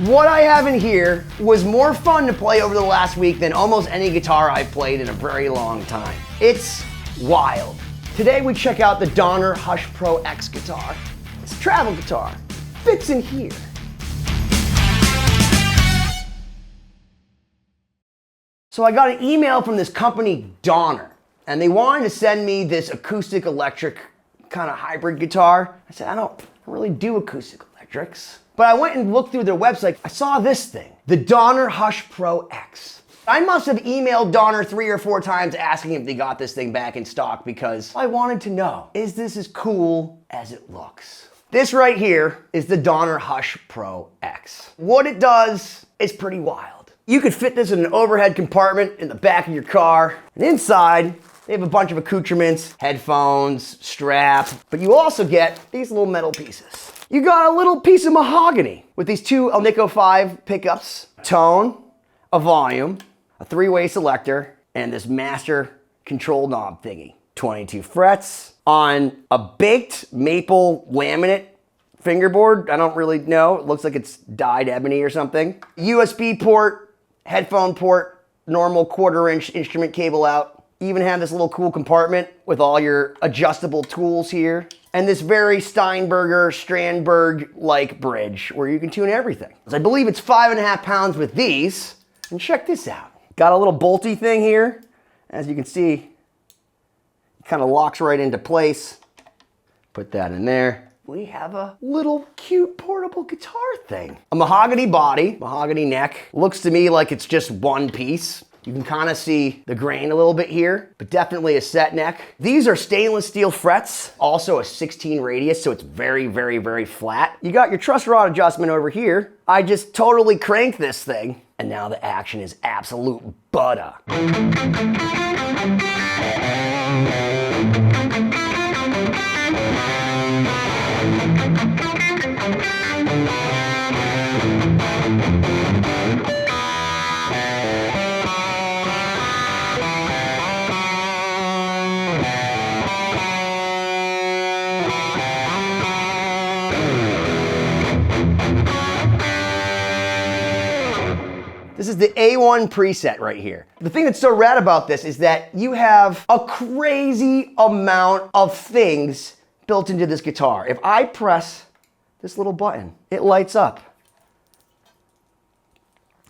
What I have in here was more fun to play over the last week than almost any guitar I've played in a very long time. It's wild. Today we check out the Donner Hush Pro X guitar. It's a travel guitar. Fits in here. So I got an email from this company, Donner, and they wanted to send me this acoustic electric kind of hybrid guitar. I said, I don't really do acoustic electrics. But I went and looked through their website. I saw this thing, the Donner Hush Pro X. I must have emailed Donner 3 or 4 times asking if they got this thing back in stock because I wanted to know, is this as cool as it looks? This right here is the Donner Hush Pro X. What it does is pretty wild. You could fit this in an overhead compartment in the back of your car, and inside, they have a bunch of accoutrements, headphones, strap, but you also get these little metal pieces. You got a little piece of mahogany with these 2 Alnico 5 pickups, tone, a volume, a 3-way selector, and this master control knob thingy. 22 frets on a baked maple laminate fingerboard. I don't really know. It looks like it's dyed ebony or something. USB port, headphone port, normal 1/4-inch instrument cable out. You even have this little cool compartment with all your adjustable tools here. And this very Steinberger, Strandberg-like bridge where you can tune everything. I believe it's 5.5 pounds with these. And check this out. Got a little bolty thing here. As you can see, it kind of locks right into place. Put that in there. We have a little cute portable guitar thing. A mahogany body, mahogany neck. Looks to me like it's just one piece. You can kind of see the grain a little bit here, but definitely a set neck. These are stainless steel frets, also a 16 radius, so it's very, very, very flat. You got your truss rod adjustment over here. I just totally cranked this thing, and now the action is absolute butter. This is the A1 preset right here. The thing that's so rad about this is that you have a crazy amount of things built into this guitar. If I press this little button, it lights up.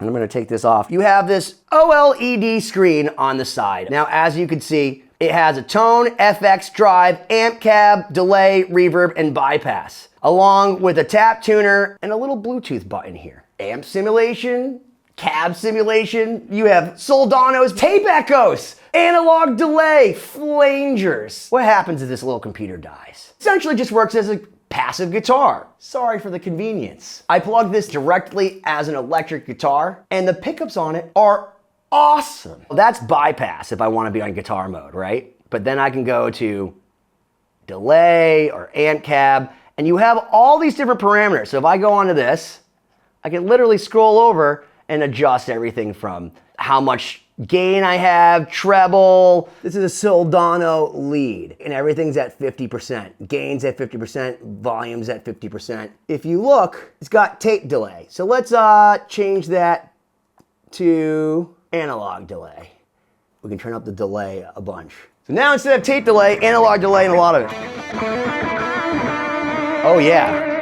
And I'm gonna take this off. You have this OLED screen on the side. Now, as you can see, it has a tone, FX, drive, amp cab, delay, reverb, and bypass, along with a tap tuner and a little Bluetooth button here. Amp simulation, cab simulation, you have Soldano's tape echoes, analog delay, flangers. What happens if this little computer dies? Essentially just works as a passive guitar. Sorry for the convenience. I plug this directly as an electric guitar, and the pickups on it are awesome. That's bypass if I want to be on guitar mode, right? But then I can go to delay or amp cab, and you have all these different parameters. So if I go onto this, I can literally scroll over and adjust everything from how much gain I have, treble. This is a Soldano lead, and everything's at 50%. Gain's at 50%, volume's at 50%. If you look, it's got tape delay. So let's change that to analog delay. We can turn up the delay a bunch. So now instead of tape delay, analog delay and a lot of it. Oh yeah.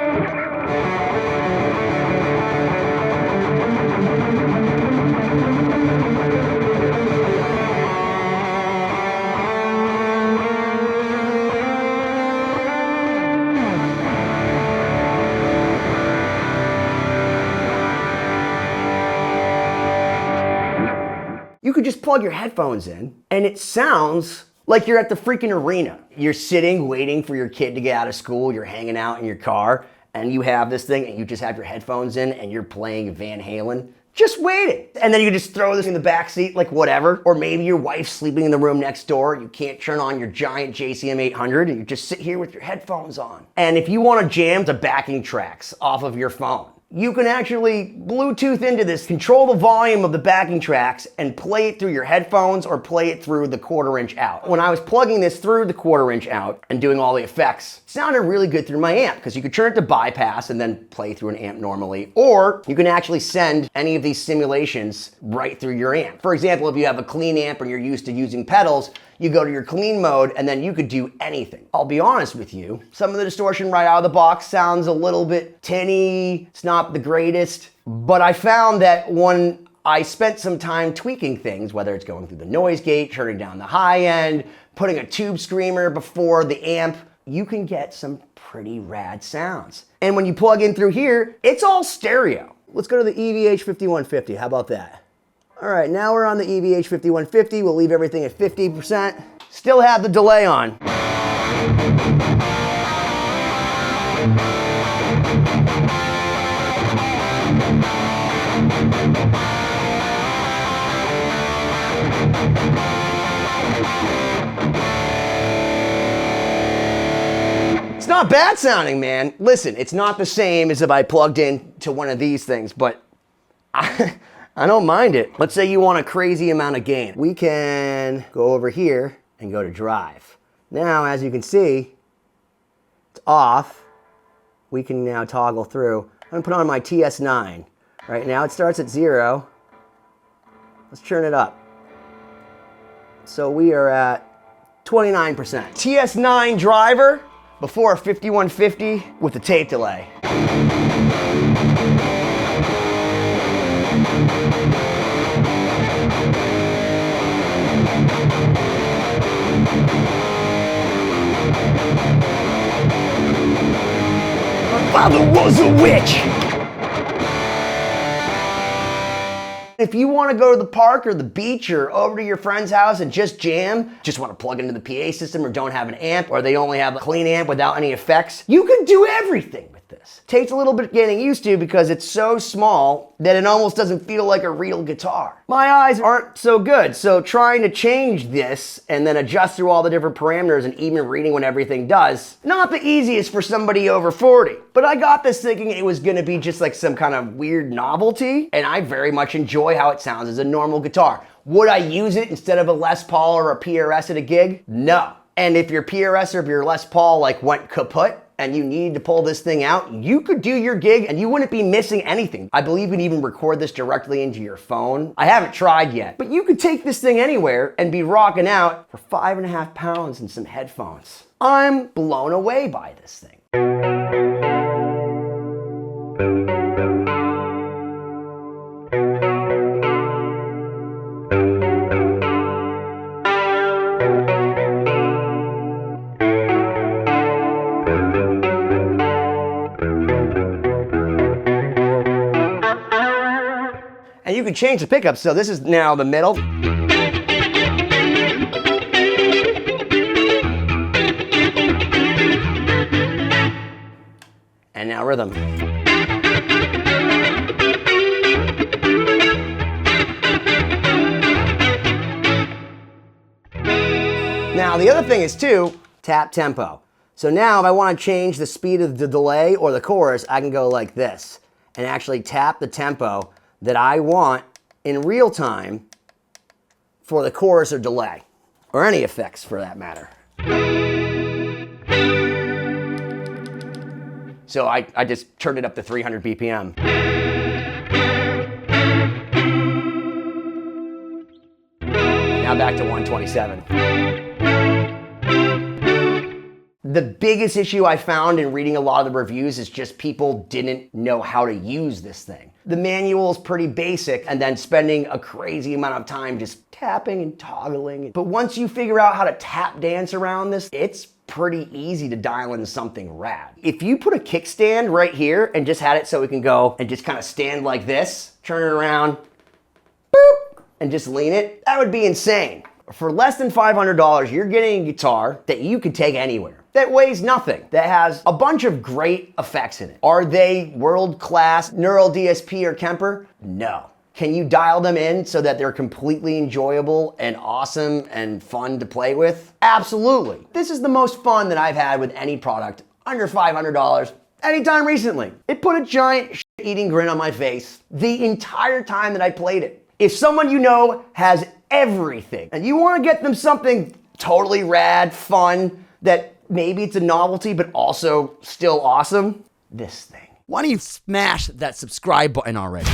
You could just plug your headphones in and it sounds like you're at the freaking arena. You're sitting, waiting for your kid to get out of school, you're hanging out in your car, and you have this thing and you just have your headphones in and you're playing Van Halen, just waiting. And then you just throw this in the back seat, like whatever. Or maybe your wife's sleeping in the room next door, you can't turn on your giant JCM 800 and you just sit here with your headphones on. And if you want to jam to backing tracks off of your phone, You can actually Bluetooth into this, control the volume of the backing tracks, and play it through your headphones or play it through the 1/4" out. When I was plugging this through the 1/4" out and doing all the effects, it sounded really good through my amp, because you could turn it to bypass and then play through an amp normally, or you can actually send any of these simulations right through your amp. For example, if you have a clean amp and you're used to using pedals, you go to your clean mode and then you could do anything. I'll be honest with you, some of the distortion right out of the box sounds a little bit tinny, it's not the greatest, but I found that when I spent some time tweaking things, whether it's going through the noise gate, turning down the high end, putting a tube screamer before the amp, you can get some pretty rad sounds. And when you plug in through here, it's all stereo. Let's go to the EVH 5150, how about that? All right, now we're on the EVH 5150. We'll leave everything at 50%. Still have the delay on. It's not bad sounding, man. Listen, it's not the same as if I plugged in to one of these things, but I don't mind it. Let's say you want a crazy amount of gain. We can go over here and go to drive. Now, as you can see, it's off. We can now toggle through. I'm gonna put on my TS9. Right now it starts at 0. Let's turn it up. So we are at 29%. TS9 driver before a 5150 with the tape delay. My father was a witch. If you want to go to the park or the beach or over to your friend's house and just jam, just want to plug into the PA system or don't have an amp, or they only have a clean amp without any effects, you can do everything with this. Takes a little bit getting used to because it's so small that it almost doesn't feel like a real guitar. My eyes aren't so good, so trying to change this and then adjust through all the different parameters and even reading what everything does, not the easiest for somebody over 40. But I got this thinking it was gonna be just like some kind of weird novelty, and I very much enjoy how it sounds as a normal guitar. Would I use it instead of a Les Paul or a PRS at a gig? No. And if your PRS or if your Les Paul like went kaput and you need to pull this thing out, you could do your gig and you wouldn't be missing anything. I believe you can even record this directly into your phone. I haven't tried yet, but you could take this thing anywhere and be rocking out for 5.5 pounds and some headphones. I'm blown away by this thing. And you can change the pickups, so this is now the middle. And now rhythm. Now the other thing is too, tap tempo. So now if I want to change the speed of the delay or the chorus, I can go like this and actually tap the tempo that I want in real time for the chorus or delay, or any effects for that matter. So I just turned it up to 300 BPM. Now back to 127. The biggest issue I found in reading a lot of the reviews is just people didn't know how to use this thing. The manual is pretty basic, and then spending a crazy amount of time just tapping and toggling. But once you figure out how to tap dance around this, it's pretty easy to dial in something rad. If you put a kickstand right here and just had it so it can go and just kind of stand like this, turn it around, boop, and just lean it, that would be insane. For less than $500, you're getting a guitar that you can take anywhere, that weighs nothing, that has a bunch of great effects in it. Are they world-class Neural DSP or Kemper? No. Can you dial them in so that they're completely enjoyable and awesome and fun to play with? Absolutely. This is the most fun that I've had with any product under $500 anytime recently. It put a giant shit-eating grin on my face the entire time that I played it. If someone you know has everything and you want to get them something totally rad, fun, that maybe it's a novelty but also still awesome, this thing. Why don't you smash that subscribe button already?